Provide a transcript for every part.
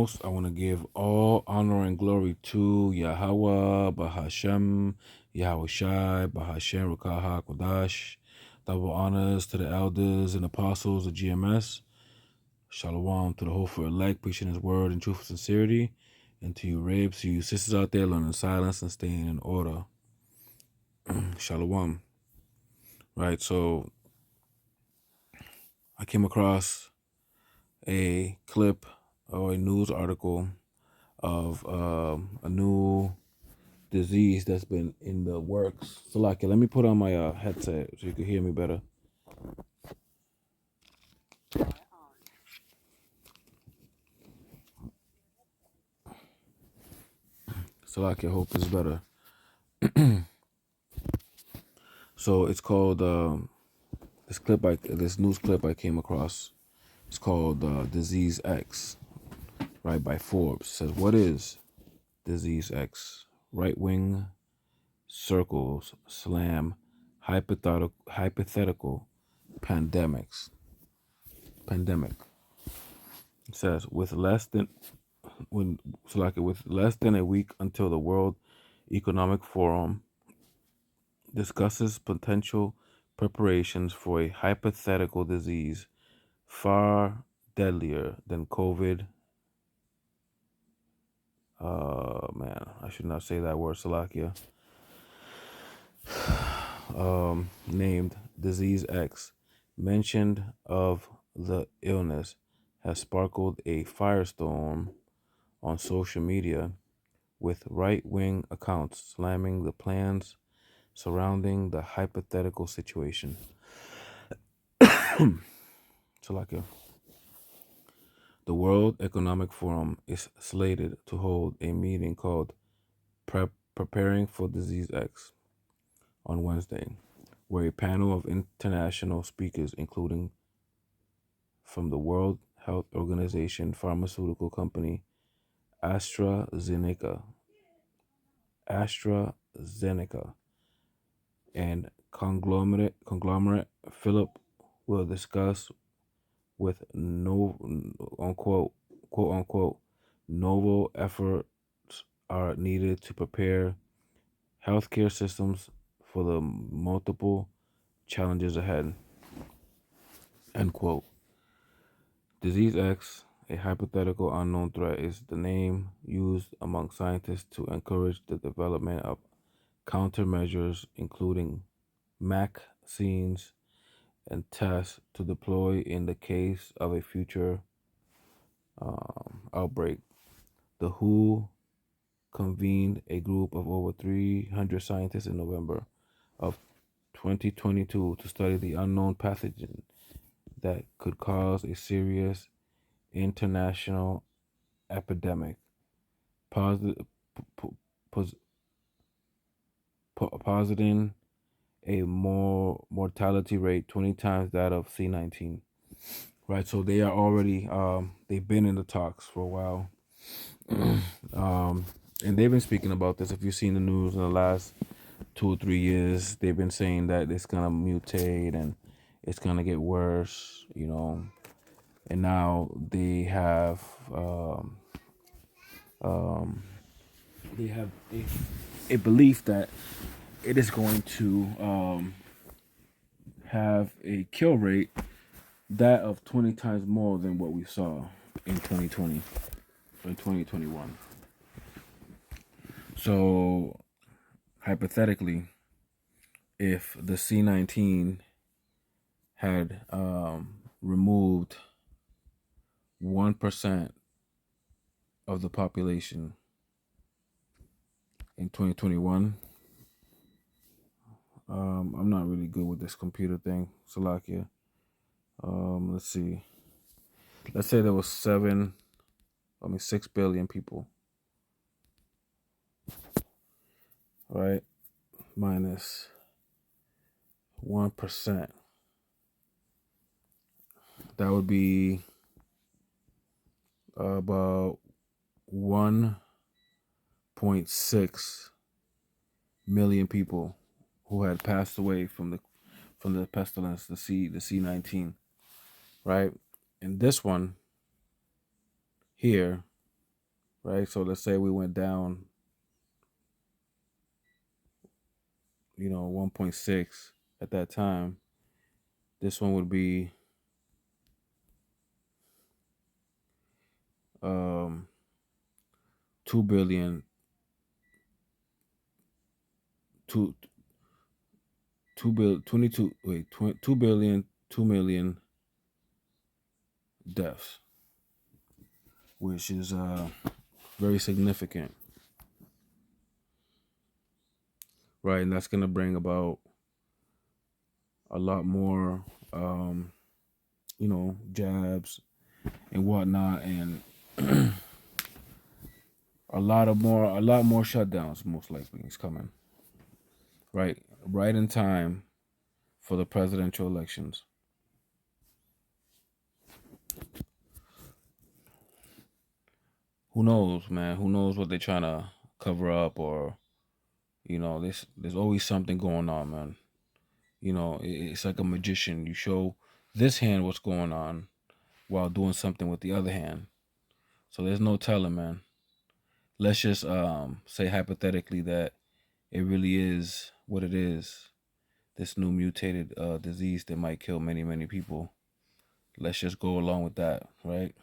I want to give all honor and glory to Yahweh, Bahashem, Yahweh Shai, Bahashem, Rakaha, Kodash. Double honors to the elders and apostles of GMS. Shalom to the hopeful elect, preaching his word in truth and sincerity. And to you, Rabes, to you sisters out there learning silence and staying in order. Shalom. Right, so I came across a clip or a news article of a new disease that's been in the works. So, like, let me put on my headset so you can hear me better. So, like, I hope it's better. So, it's called this news clip I came across. It's called Disease X, right, by Forbes. It says, what is Disease X? Right wing circles slam hypothetical pandemics. Pandemic. It says with less than a week until the World Economic Forum discusses potential preparations for a hypothetical disease far deadlier than COVID. Man, I should not say that word, Salakia. Named Disease X, mentioned of the illness has sparkled a firestorm on social media, with right-wing accounts slamming the plans surrounding the hypothetical situation. So, like, the World Economic Forum is slated to hold a meeting called Preparing for Disease X on Wednesday, where a panel of international speakers, including from the World Health Organization pharmaceutical company AstraZeneca, and conglomerate Philip will discuss with quote unquote novel efforts are needed to prepare healthcare systems for the multiple challenges ahead. End quote. Disease X, a hypothetical unknown threat, is the name used among scientists to encourage the development of countermeasures, including vaccines and tests to deploy in the case of a future outbreak. The WHO convened a group of over 300 scientists in November of 2022 to study the unknown pathogen that could cause a serious international epidemic, positing a more mortality rate 20 times that of C19. Right, so they are already they've been in the talks for a while, and they've been speaking about this. If you've seen the news in the last 2 or 3 years, they've been saying that it's gonna mutate and it's gonna get worse, and now they have a belief that it is going to have a kill rate that of 20 times more than what we saw in 2020 or 2021. So hypothetically, if the C19 had removed 1% of the population in 2021, I'm not really good with this computer thing, Salakia. Let's see. Let's say there was 6 billion people, right? Minus 1%. That would be about 1.6 million people who had passed away from the pestilence, the C19, right? And this one here right? So let's say we went down, 1.6 at that time. This one would be um 2 billion, 2 2 bill 22 wait 2 billion 2 million deaths, which is very significant, right? And that's going to bring about a lot more jabs and whatnot, and a lot more shutdowns most likely is coming, right in time for the presidential elections. Who knows, man? Who knows what they're trying to cover up, or there's always something going on, man. It's like a magician. You show this hand what's going on while doing something with the other hand. So there's no telling, man. Let's just say hypothetically that it really is what it is. This new mutated disease that might kill many, many people. Let's just go along with that, right?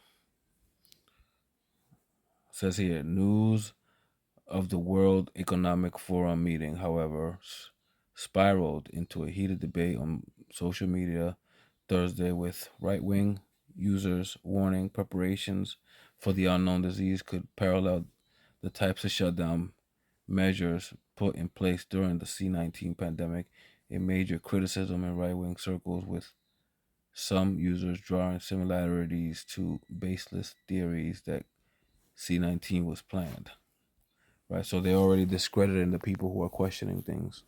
It says here, news of the World Economic Forum meeting, however, spiraled into a heated debate on social media Thursday, with right wing users warning preparations for the unknown disease could parallel the types of shutdown measures put in place during the C-19 pandemic, a major criticism in right wing circles, with some users drawing similarities to baseless theories that C-19 was planned. Right, so they're already discrediting the people who are questioning things,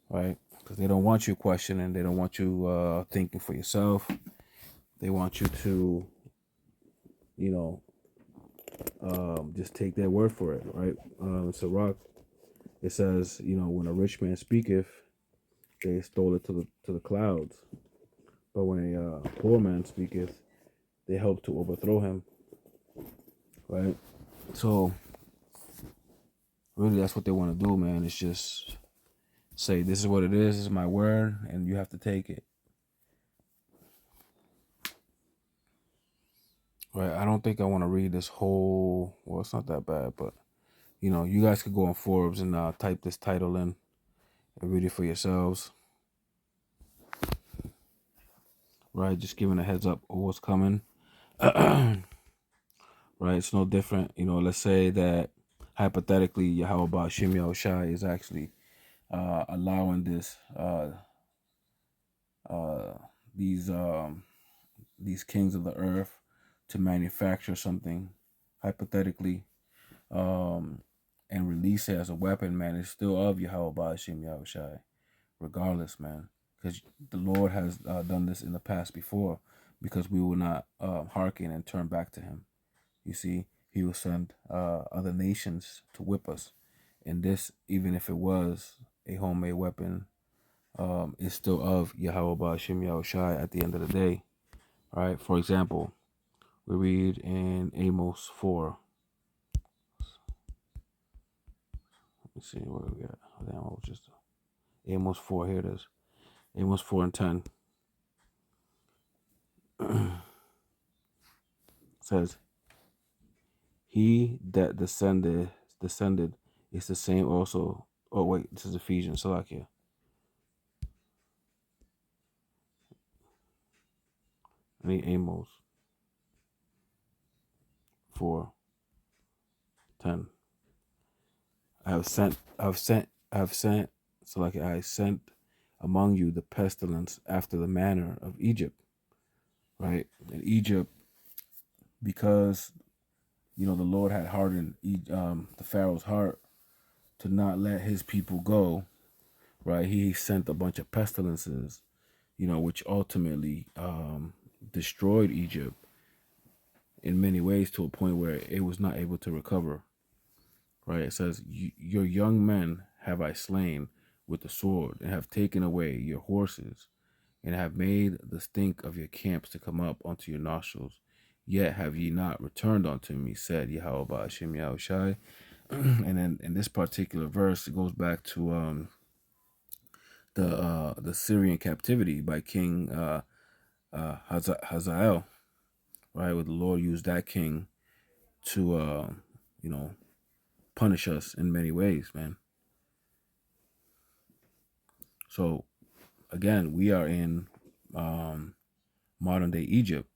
right? Because they don't want you questioning, they don't want you thinking for yourself. They want you to, you know, just take their word for it, right? Sirach, it says, when a rich man speaketh, they stole it to the clouds. But when a poor man speaketh, they help to overthrow him, right? So really, that's what they want to do, man. It's just say, this is what it is. This is my word, and you have to take it. Right. I don't think I want to read this whole. Well, it's not that bad, but you guys could go on Forbes and type this title in and read it for yourselves. Right. Just giving a heads up of what's coming. Right. It's no different. Let's say that hypothetically, Yahweh Shem Yahushai is actually allowing uh, these these kings of the earth to manufacture something, hypothetically, and release it as a weapon, man. It's still of Yahweh Hashem Yahushai, regardless, man. Because the Lord has done this in the past before, because we will not hearken and turn back to Him. You see, He will send other nations to whip us. And this, even if it was a homemade weapon, is still of Yahweh Hashem Yahushai at the end of the day. All right. For example, we read in Amos 4. Let me see what we got. Damn, I was just Amos 4. Here it is. Amos 4 and 10 says, "He that descended is the same also." Oh wait, this is Ephesians. Salakia. I need Amos 4:10. I have sent. Salakia, I sent among you the pestilence after the manner of Egypt. Right, in Egypt, because the Lord had hardened the Pharaoh's heart to not let his people go. Right, he sent a bunch of pestilences, which ultimately destroyed Egypt in many ways, to a point where it was not able to recover. Right, it says, "Your young men have I slain with the sword, and have taken away your horses, and have made the stink of your camps to come up onto your nostrils. yet have ye not returned unto me, said Yahweh Ba'ashem Yahushai. And then in this particular verse, it goes back to the Syrian captivity by King Hazael, right? Where the Lord used that king to you know, punish us in many ways, man. So again, we are in modern day Egypt,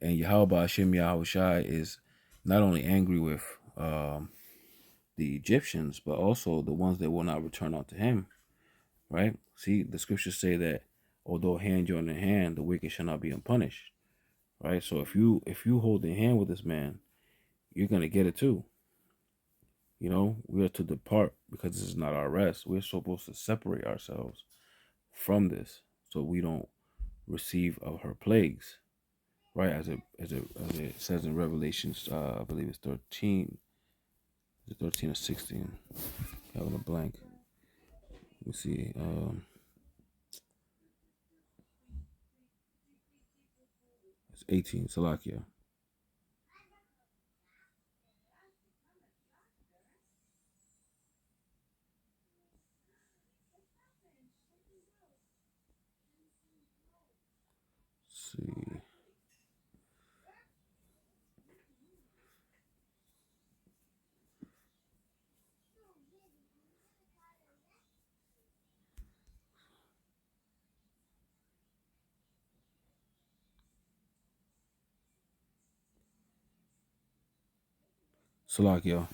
and Yahweh Hashem Yahushai is not only angry with the Egyptians, but also the ones that will not return unto him, right? See, the scriptures say that although hand join in hand, the wicked shall not be unpunished, right? So if you hold in hand with this man, you're gonna get it too. You know, we are to depart because this is not our rest. We're supposed to separate ourselves from this so we don't receive of her plagues, right? As it says in Revelations, I believe it's 13, 13 or 16. Having a blank. Let me see. It's 18. Salakia. Let's see. Salakia.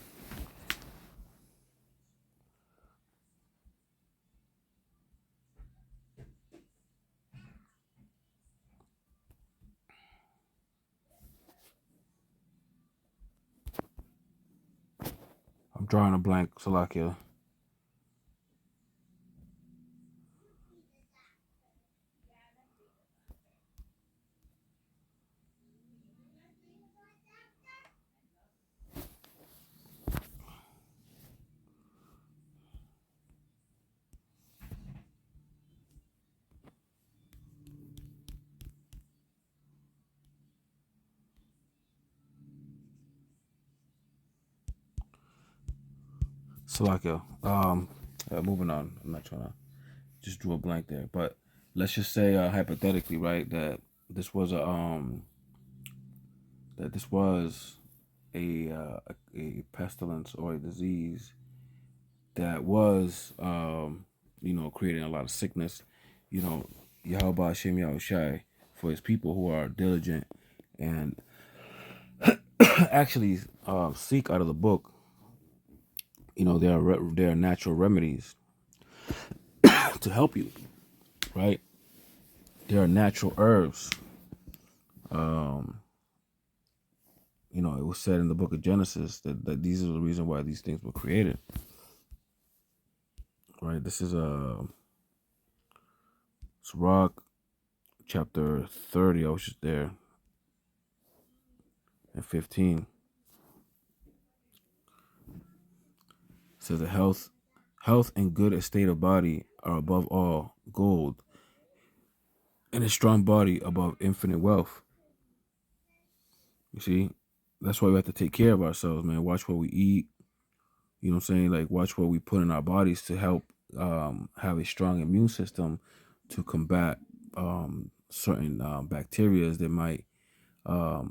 I'm drawing a blank. Salakia. Salakia. Moving on. I'm not trying to just drew a blank there, but let's just say hypothetically, right, that this was a pestilence or a disease that was creating a lot of sickness. You know, Yahweh Hashem Yahushai for his people who are diligent and actually seek out of the book. You know, there are natural remedies to help you, right? There are natural herbs. You know, it was said in the book of Genesis that these are the reason why these things were created. Right? This is Sirach chapter 30. I was just there. And 15. It says that health and good estate of body are above all gold, and a strong body above infinite wealth. You see? That's why we have to take care of ourselves, man. Watch what we eat. You know what I'm saying? Like, watch what we put in our bodies to help have a strong immune system to combat certain bacteria that might allow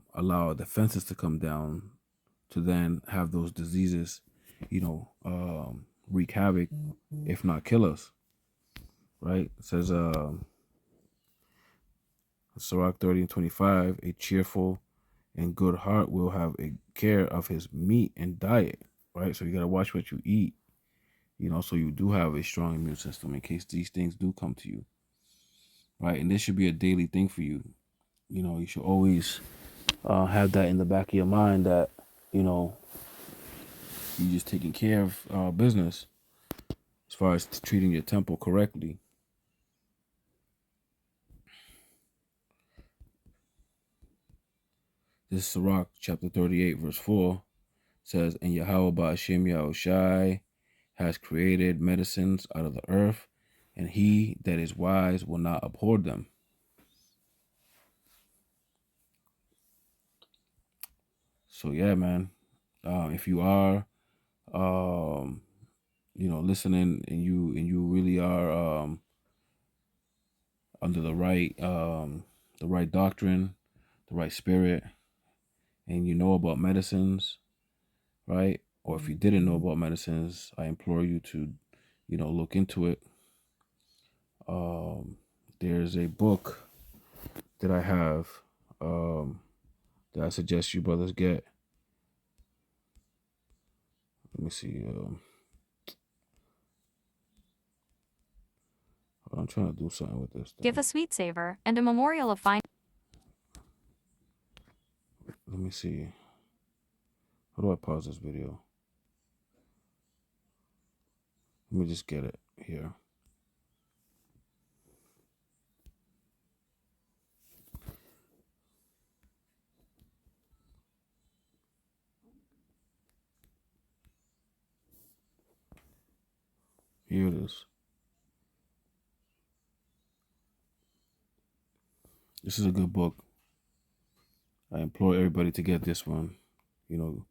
our defenses to come down to then have those diseases, wreak havoc, if not kill us. Right? It says, Sirach 30:25, a cheerful and good heart will have a care of his meat and diet. Right? So you got to watch what you eat, so you do have a strong immune system in case these things do come to you. Right? And this should be a daily thing for you. You should always have that in the back of your mind that, you're just taking care of business as far as treating your temple correctly. This is Sirach chapter 38, verse 4 says, and Yahweh Ba'ashem Yahushai has created medicines out of the earth, and he that is wise will not abhor them. So yeah, man. If you are, um, listening, and you really are under the right doctrine, the right spirit, and you know about medicines, right? Or if you didn't know about medicines, I implore you to, look into it. There's a book that I have um, that I suggest you brothers get. Let me see. I'm trying to do something with this Give thing. a sweet savor and a memorial of fine. Let me see. How do I pause this video? Let me just get it here. Here it is. This is a good book. I implore everybody to get this one. You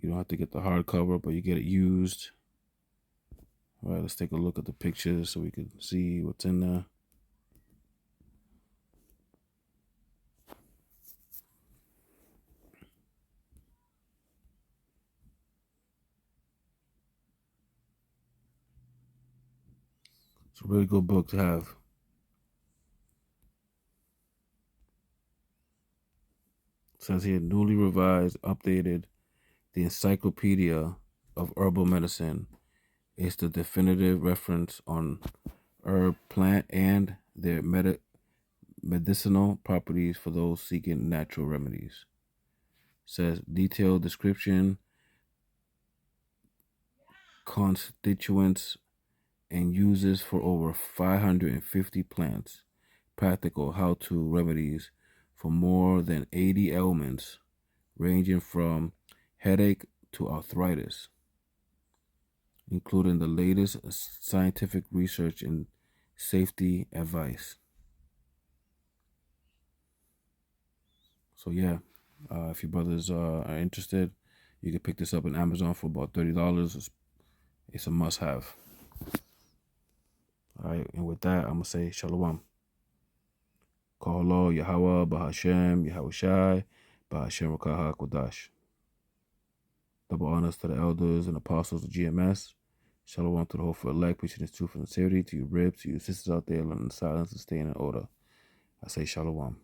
don't have to get the hardcover, but you get it used. All right, let's take a look at the pictures so we can see what's in there. It's a really good book to have. It says here, newly revised, updated, the Encyclopedia of Herbal Medicine is the definitive reference on herb, plant, and their medicinal properties for those seeking natural remedies. It says detailed description, constituents, and uses for over 550 plants, practical how-to remedies for more than 80 ailments, ranging from headache to arthritis, including the latest scientific research and safety advice. So yeah, if you brothers are interested, you can pick this up on Amazon for about $30. It's a must-have. All right, and with that, I'm gonna say Shalom. Kahalo, Yahweh, Bahashem, Yahweh Shai, Bahashem Rakaha Kodash. Double honors to the elders and apostles of GMS. Shalom to the whole for elect, preaching his truth and sincerity, to you ribs, to you sisters out there learning silence and staying in order. I say Shalom.